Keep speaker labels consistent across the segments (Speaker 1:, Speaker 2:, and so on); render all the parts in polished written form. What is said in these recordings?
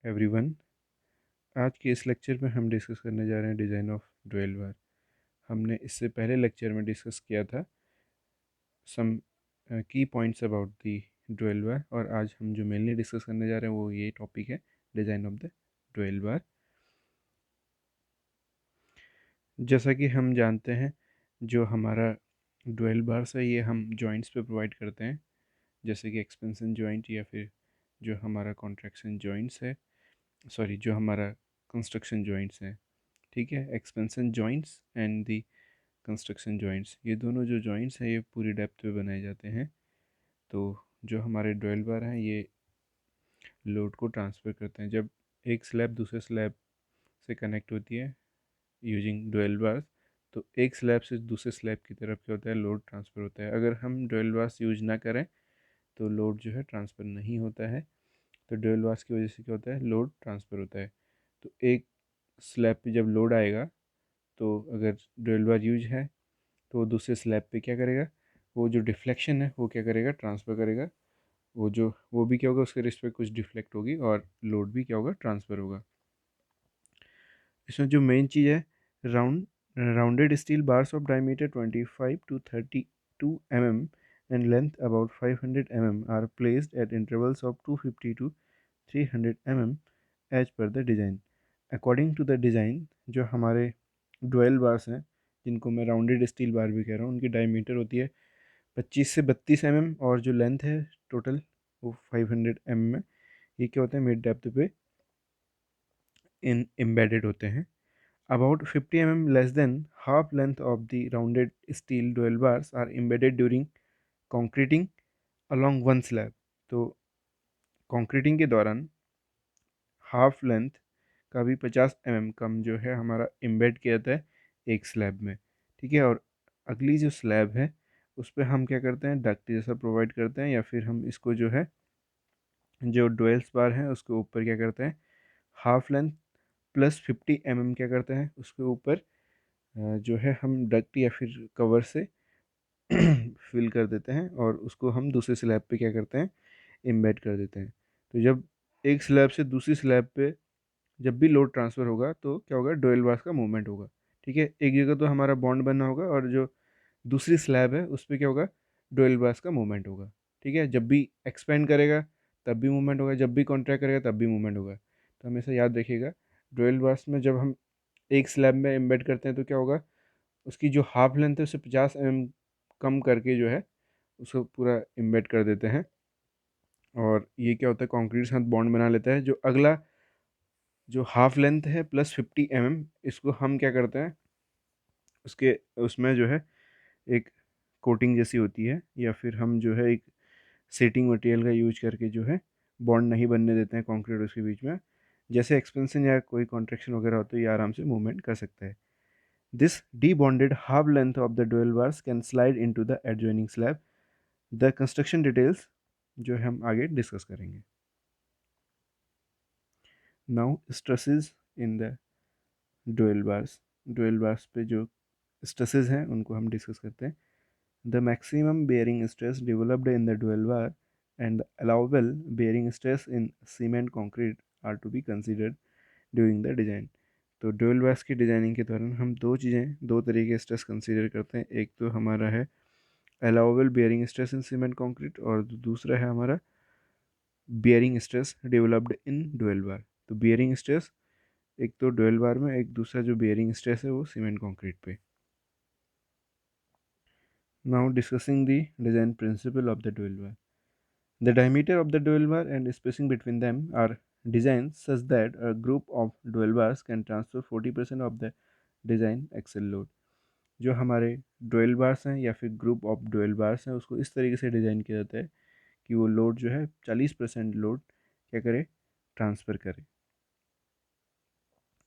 Speaker 1: Everyone. आज के इस लेक्चर में हम डिस्कस करने जा रहे हैं डिज़ाइन ऑफ ड्वेल बार। हमने इससे पहले लेक्चर में डिस्कस किया था सम की पॉइंट्स अबाउट दी ड्वेल बार, और आज हम जो मेनली डिस्कस करने जा रहे हैं वो ये टॉपिक है, डिज़ाइन ऑफ द ड्वेल बार। जैसा कि हम जानते हैं, जो हमारा ड्वेल बार्स है ये हम जॉइंट्स पे प्रोवाइड करते हैं, जैसे कि एक्सपेंशन जॉइंट या फिर जो हमारा कॉन्ट्रैक्शन जॉइंट्स है, सॉरी जो हमारा कंस्ट्रक्शन जॉइंट्स है। ठीक है, expansion joints and the construction joints, ये दोनों जो जॉइंट्स हैं ये पूरी डेप्थ पे बनाए जाते हैं। तो जो हमारे ड्वेल बार हैं ये लोड को ट्रांसफ़र करते हैं। जब एक स्लैब दूसरे स्लैब से कनेक्ट होती है यूजिंग ड्वेल बार्स, तो एक स्लैब से दूसरे स्लैब की तरफ क्या होता है, लोड ट्रांसफ़र होता है। अगर हम ड्वेल बार्स यूज ना करें तो लोड जो है ट्रांसफ़र नहीं होता है। तो ड्वेल बार्स की वजह से क्या होता है, लोड ट्रांसफ़र होता है। तो एक स्लैब पे जब लोड आएगा तो अगर ड्वेल बार यूज है तो वो दूसरे स्लैब पे क्या करेगा, वो जो डिफ्लेक्शन है वो क्या करेगा, ट्रांसफ़र करेगा। वो भी क्या होगा, उसके रिस्पेक्ट कुछ डिफ्लेक्ट होगी और लोड भी क्या होगा, ट्रांसफ़र होगा। इसमें जो मेन चीज़ है, rounded steel bars of diameter 25 to 32 mm and length about 500 mm are placed at intervals of 250 to 300 mm as per the design. According to the design, जो हमारे ड्वेल बार्स हैं, जिनको मैं राउंडेड स्टील बार भी कह रहा हूँ, उनकी डायमीटर होती है 25 से 32 mm, और जो लेंथ है टोटल वो 500 mm है। ये क्या होते हैं, मिड डेप्थ पे इन एम्बेडेड होते हैं। About 50 mm less than half length of the rounded steel dowel bars are embedded during concreting along one slab. तो कॉन्क्रीटिंग के दौरान हाफ लेंथ का भी 50 mm कम जो है हमारा एम्बेड किया जाता है एक स्लैब में। ठीक है, और अगली जो स्लैब है उस पर हम क्या करते हैं, डक्ट जैसा प्रोवाइड करते हैं, या फिर हम इसको जो है, जो ड्वेल्स बार है उसके ऊपर क्या करते हैं, हाफ लेंथ प्लस 50 mm क्या करते हैं उसके ऊपर जो है हम डक्ट या फिर कवर से फिल कर देते हैं, और उसको हम दूसरे स्लैब पे क्या करते हैं, एम्बेड कर देते हैं। तो जब एक स्लैब से दूसरी स्लैब पे जब भी लोड ट्रांसफ़र होगा तो क्या होगा, डोयल बार्स का मूवमेंट होगा। ठीक है, एक जगह तो हमारा बॉन्ड बना होगा और जो दूसरी स्लैब है उस पे क्या होगा, डोयल बार्स का मूवमेंट होगा। ठीक है, जब भी एक्सपेंड करेगा तब भी मूवमेंट होगा, जब भी कॉन्ट्रैक्ट करेगा तब भी मूवमेंट होगा। तो हमेशा याद रखिएगा, डोयल बार्स में जब हम एक स्लैब में एम्बेड करते हैं तो क्या होगा, उसकी जो हाफ लेंथ है उसे 50 mm कम करके जो है उसको पूरा एम्बेड कर देते हैं, और ये क्या होता है, कंक्रीट के साथ बॉन्ड बना लेता है। जो अगला जो हाफ लेंथ है प्लस 50 mm, इसको हम क्या करते हैं, उसके उसमें जो है एक कोटिंग जैसी होती है, या फिर हम जो है एक सेटिंग मटेरियल का यूज करके जो है बॉन्ड नहीं बनने देते हैं कंक्रीट उसके बीच में। जैसे एक्सपेंशन या कोई कॉन्ट्रैक्शन वगैरह होता है ये आराम से मूवमेंट कर सकता है। This debonded half length of the dual bars can slide into the adjoining slab. The construction details जो हम आगे डिस्कस करेंगे। Now stresses in the dowel bars पे जो स्ट्रेसेस हैं उनको हम डिस्कस करते हैं। The maximum bearing stress developed in the dowel bar and allowable bearing stress in cement concrete are to be considered during the design. तो dowel bars की designing के दौरान हम दो तरीके के स्ट्रेस कंसीडर करते हैं। एक तो हमारा है allowable bearing stress in cement concrete, और दूसरा है हमारा bearing stress developed in dowel bar. तो बेयरिंग स्ट्रेस एक तो ड्वेल बार में, एक दूसरा जो बेयरिंग स्ट्रेस है वो सीमेंट कंक्रीट पे। Now discussing the design principle of the dowel bar. The diameter of the dowel bar and spacing between them are design such that a group of dowel bars can transfer 40% of the design axle load. जो हमारे dwell bars हैं या फिर group of dowel bars हैं उसको इस तरीके से डिज़ाइन किया जाता है कि वो लोड जो है 40% लोड क्या करे, ट्रांसफ़र करे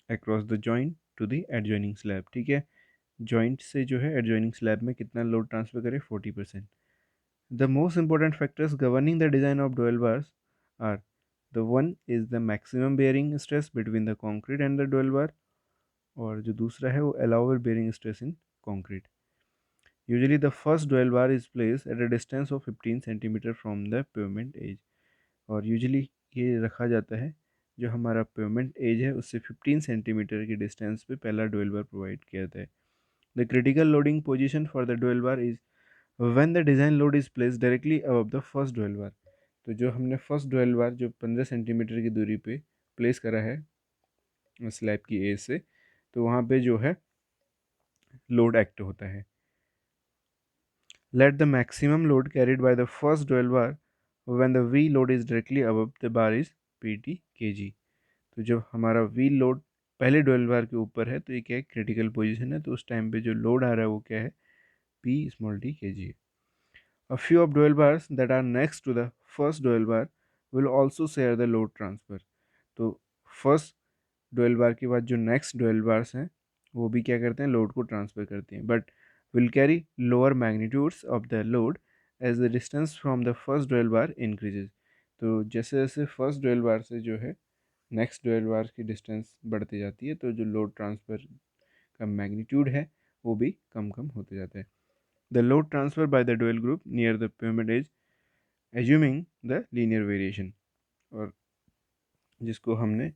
Speaker 1: across the joint to the adjoining slab. ठीक है, जॉइंट से जो है एडजॉइनिंग स्लैब में कितना लोड ट्रांसफ़र करे, 40%। The most important factors governing the design of dowel bars are, the one is the maximum bearing stress between the concrete and the dowel bar, और जो दूसरा है वो allowable bearing stress in concrete. Usually the first dowel bar is place at a distance of 15 centimetre from the pavement edge, और usually ये रखा जाता है जो हमारा पेमेंट एज है उससे 15 सेंटीमीटर की डिस्टेंस पे पहला ड्वेल बार प्रोवाइड किया जाता है। The critical loading position for the dowel bar is when the design load is place directly above the first dowel bar. तो जो हमने फर्स्ट ड्वेल बार जो 15 सेंटीमीटर की दूरी पे प्लेस करा है स्लैब की एज से, तो वहाँ पे जो है लोड एक्ट होता है। Let the maximum load carried by the first dwell bar when the V load is directly above the bar is PT kg। तो जब हमारा V लोड पहले ड्वेल बार के ऊपर है तो ये क्या है, क्रिटिकल पोजीशन है, तो उस टाइम पे जो लोड आ रहा है वो क्या है, P स्मॉल t kg है। A few of dwell bars that are next to the first dwell bar will also share the load transfer। तो फर्स्ट ड्वेल बार के बाद जो नेक्स्ट ड्वेल बार्स हैं वो भी क्या करते हैं, लोड को ट्रांसफ़र करते हैं, but will carry lower magnitudes of the load as the distance from the first dowel bar increases. तो जैसे जैसे फर्स्ट ड्वेल बार से जो है नेक्स्ट ड्वेल बार की डिस्टेंस बढ़ती जाती है तो जो लोड ट्रांसफ़र का मैग्नीट्यूड है वो भी कम कम होते जाता है। The load transfer by the dowel group near the pyramid edge assuming the linear variation, और जिसको हमने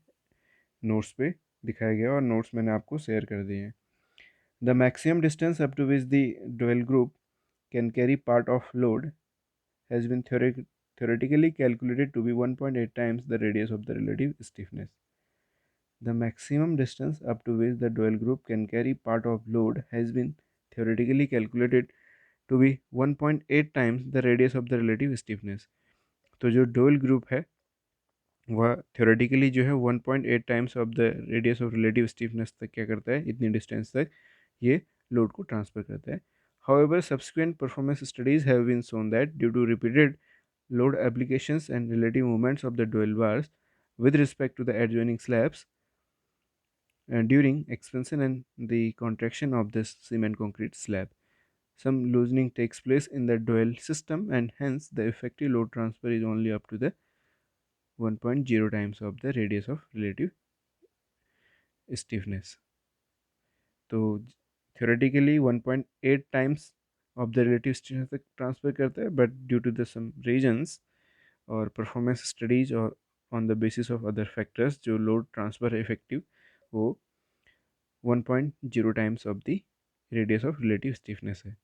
Speaker 1: नोट्स पे दिखाया गया और नोट्स मैंने आपको शेयर कर दिए हैं। The maximum distance up to which the dowel group can carry part of load has been theoretically calculated to be 1.8 times the radius of the relative stiffness। The maximum distance up to which the dual group can carry part of load has been theoretically calculated to be 1.8 times the radius of the relative stiffness। तो जो dual group है वह theoretically जो है 1.8 times of the radius of relative stiffness तक क्या करता है, इतनी डिस्टेंस तक ये लोड को ट्रांसफर करता है। However subsequent performance studies have been shown that due to repeated load applications and relative movements of the dwell bars with respect to the adjoining slabs during expansion and the contraction of this cement concrete slab, some loosening takes place in the dwell system and hence the effective load transfer is only up to the 1.0 times of the radius of relative stiffness। तो theoretically 1.8 times of the relative stiffness तक transfer करता है, but due to the some reasons और performance studies और on the basis of other factors जो load transfer effective वो 1.0 times of the radius of relative stiffness है।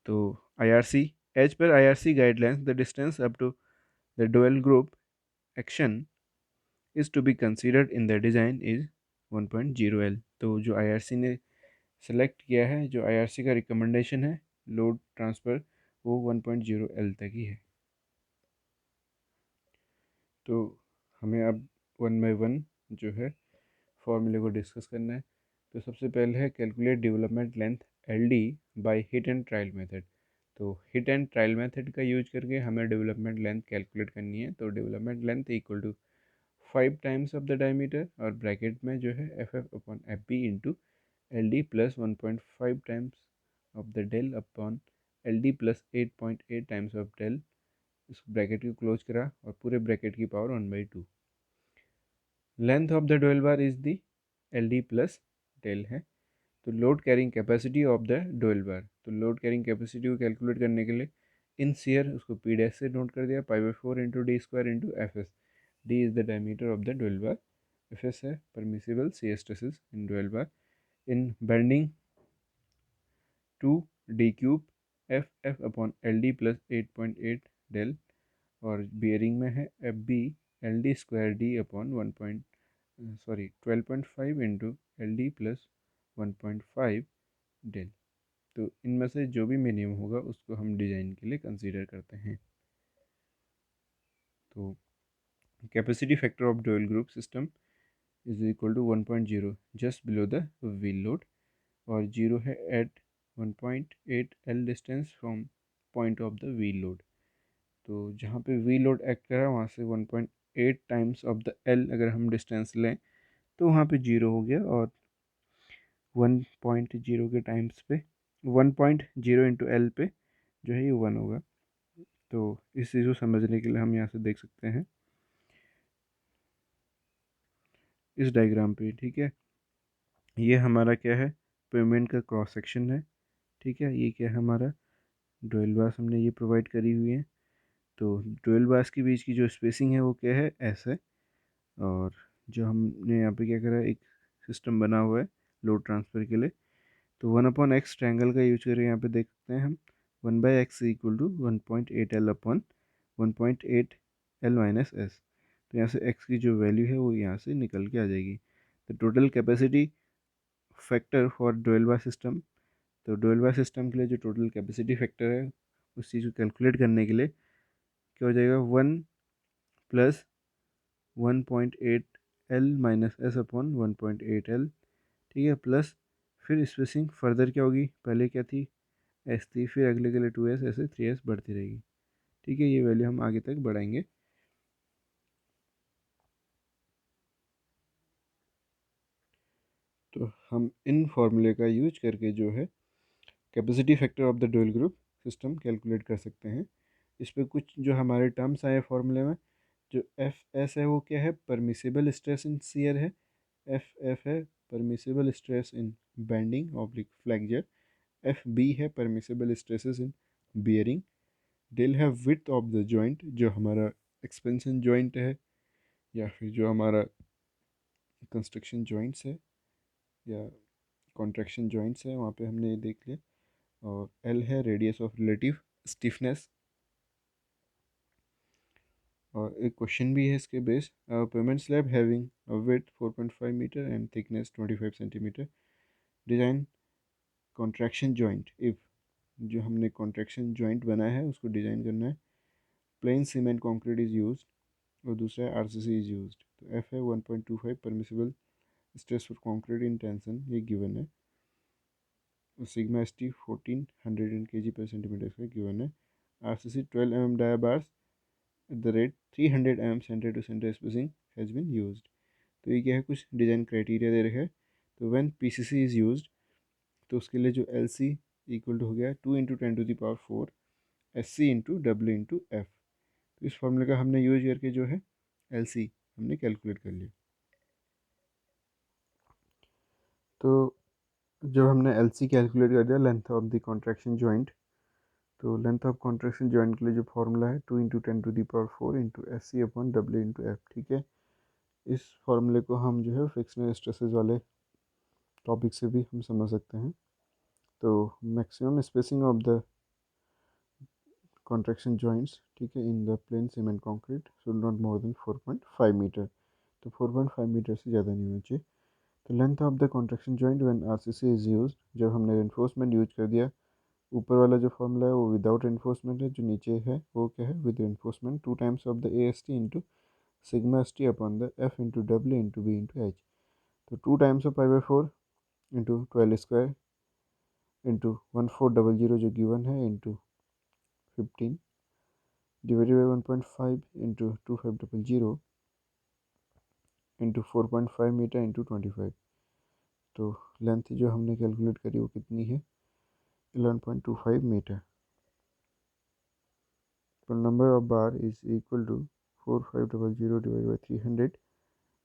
Speaker 1: तो IRC, as पर IRC guidelines the distance up to the dowel group action is to be considered in the design is 1.0 L। तो जो IRC ने select किया है, जो IRC का रिकमेंडेशन है लोड ट्रांसफ़र, वो 1.0 L तक ही है। तो हमें अब वन बाय वन जो है फॉर्मूले को डिस्कस करना है। तो सबसे पहले है calculate development length LD by hit and trial method. तो हिट एंड ट्रायल मेथड का यूज करके हमें डेवलपमेंट लेंथ कैलकुलेट करनी है। तो development length equal to 5 times of the diameter और ब्रैकेट में जो है FF/FB into LD plus 1.5 times of the del upon LD plus 8.8 times of del. इस ब्रैकेट को क्लोज करा और पूरे ब्रैकेट की power 1/2। Length of the dowel bar is the LD plus del है। तो load carrying capacity of the dowel bar, तो load carrying capacity को कैलकुलेट करने के लिए इन सीयर उसको P डैश से नोट कर दिया, π/4 into D square into FS। D is the diameter of the dowel bar, FS है permissible C stresses in dowel bar, in bending 2D³ FF/LD plus 8.8 del, और bearing में है FB LD square D upon 12.5 into LD plus 1.5 del. तो इनमें से जो भी minimum होगा उसको हम डिज़ाइन के लिए कंसीडर करते हैं। तो capacity factor of dowel group system is equal to 1.0 just below the wheel load, और 0 है at 1.8 L distance from point of the wheel load. तो जहाँ पे व्हील लोड एक्ट कर रहा है वहाँ से 1.8 टाइम्स ऑफ द L अगर हम डिस्टेंस लें तो वहाँ पे 0 हो गया, और 1.0 के टाइम्स पे 1.0 इंटू L पे जो है ये 1 होगा। तो इस चीज़ को समझने के लिए हम यहाँ से देख सकते हैं इस डायग्राम पे, ठीक है। ये हमारा क्या है, पेमेंट का क्रॉस सेक्शन है, ठीक है। ये क्या है, हमारा ड्वेल बार्स हमने ये प्रोवाइड करी हुई है। तो ड्वेल बार्स के बीच की जो स्पेसिंग है वो क्या है, S है। और जो हमने यहाँ पे क्या करा, एक सिस्टम बना हुआ है लोड ट्रांसफ़र के लिए। तो 1/x ट्रायंगल का यूज करके यहाँ पे देख सकते हैं हम 1/x equal to 1.8L upon 1.8L minus S. तो यहाँ से x की जो वैल्यू है वो यहाँ से निकल के आ जाएगी। तो total capacity factor for dual bar system, तो डुअल बार सिस्टम के लिए जो टोटल कैपेसिटी फैक्टर है उस चीज़ को कैलकुलेट करने के लिए क्या हो जाएगा, 1 plus 1.8L minus S upon 1.8L, ठीक है, प्लस फिर स्पेसिंग फर्दर क्या होगी, पहले क्या थी एस थी, फिर अगले के लिए 2s, ऐसे 3s बढ़ती रहेगी। ठीक है, ये वैल्यू हम आगे तक बढ़ाएंगे। तो हम इन फॉर्मूले का यूज करके जो है capacity factor of the dowel group system calculate कर सकते हैं। इस पर कुछ जो हमारे टर्म्स आए फॉर्मूले में, जो एफ एस है वो क्या है, परमिसिबल स्ट्रेस इन शियर है, एफ एफ है permissible stress in bending oblique flexure, F B है permissible stresses in bearing, del है विड्थ ऑफ द जॉइंट जो हमारा एक्सपेंशन जॉइंट है या फिर जो हमारा कंस्ट्रक्शन जॉइंट्स है या कॉन्ट्रैक्शन जॉइंट्स है, वहाँ पे हमने ये देख लिया। और एल है रेडियस ऑफ रिलेटिव स्टिफनेस। और एक क्वेश्चन भी है इसके base, pavement slab having width 4.5 metre and thickness 25 centimetre, design contraction joint if, जो हमने कॉन्ट्रैक्शन जॉइंट बनाया है उसको डिज़ाइन करना है। Plain cement concrete is use और दूसरा है आरसीसी इज़ यूज। तो एफ है 1.25 permissible stress for concrete in tension, ये गिवन है। और सिग्मा एस टी 1400 kg पर सेंटीमीटर का गिवन है। RCC 12 mm dia bars at the rate 300 mm centre to centre spacing has been used. तो ये क्या है, कुछ डिज़ाइन क्राइटेरिया दे रखे हैं। तो व्हेन पीसीसी इज़ यूज्ड, तो उसके लिए जो एल सी इक्वल टू हो गया 2 × 10⁴ S C into W into F. तो इस फॉर्मूले का हमने यूज करके जो है एल सी हमने कैलकुलेट कर लिया। तो जब हमने एल सी कैलकुलेट कर दिया, length of the contraction joint, तो लेंथ ऑफ कॉन्ट्रैक्शन जॉइंट के लिए जो फॉर्मूला है 2 × 10⁴ into S C upon W into F, ठीक है। इस फॉर्मूले को हम जो है फ्रिक्शनल स्ट्रेसेस वाले टॉपिक से भी हम समझ सकते हैं। तो maximum spacing of the contraction joints, ठीक है, in the plain cement concrete should not more than 4.5 metre. तो 4.5 मीटर से ज़्यादा नहीं होना चाहिए। तो length of the contraction joint when RCC is used, जब हमने रेनफोर्समेंट यूज कर दिया, ऊपर वाला जो फॉर्मूला है वो विदाउट रेनफोर्समेंट है, जो नीचे है वो क्या है, with reinforcement, 2 times of the A S T into sigma S T upon the F into W into B into H. तो 2 टाइम्स ऑफ π/4 इंटू 12² इंटू 1400 जो गिवन है into 15 divided by 1.5 into 2500 into 4.5 metre into 25। तो length जो हमने calculate करी वो कितनी है, 11.25 मीटर। तो number of bar is equal to 4500 divide by 300।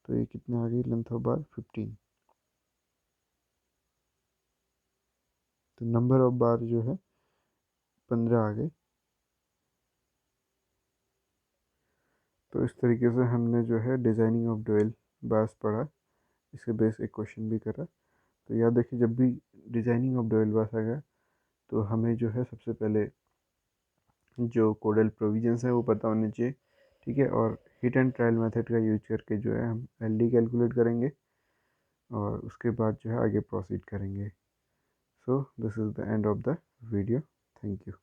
Speaker 1: तो ये कितना आ गई लेंथ ऑफ बार, 15। तो नंबर ऑफ बार जो है 15 आ गए। तो इस तरीके से हमने जो है डिज़ाइनिंग ऑफ डुअल बार्स पढ़ा। इसके बेस एक क्वेश्चन भी करा। तो याद रखिए, जब भी डिज़ाइनिंग ऑफ डुअल बार्स आएगा तो हमें जो है सबसे पहले जो कोडल प्रोविजंस है वो पता होने चाहिए, ठीक है। और हिट एंड ट्रायल मेथड का यूज करके जो है हम एलडी कैलकुलेट करेंगे और उसके बाद जो है आगे प्रोसीड करेंगे। So this is the end of the video. Thank you.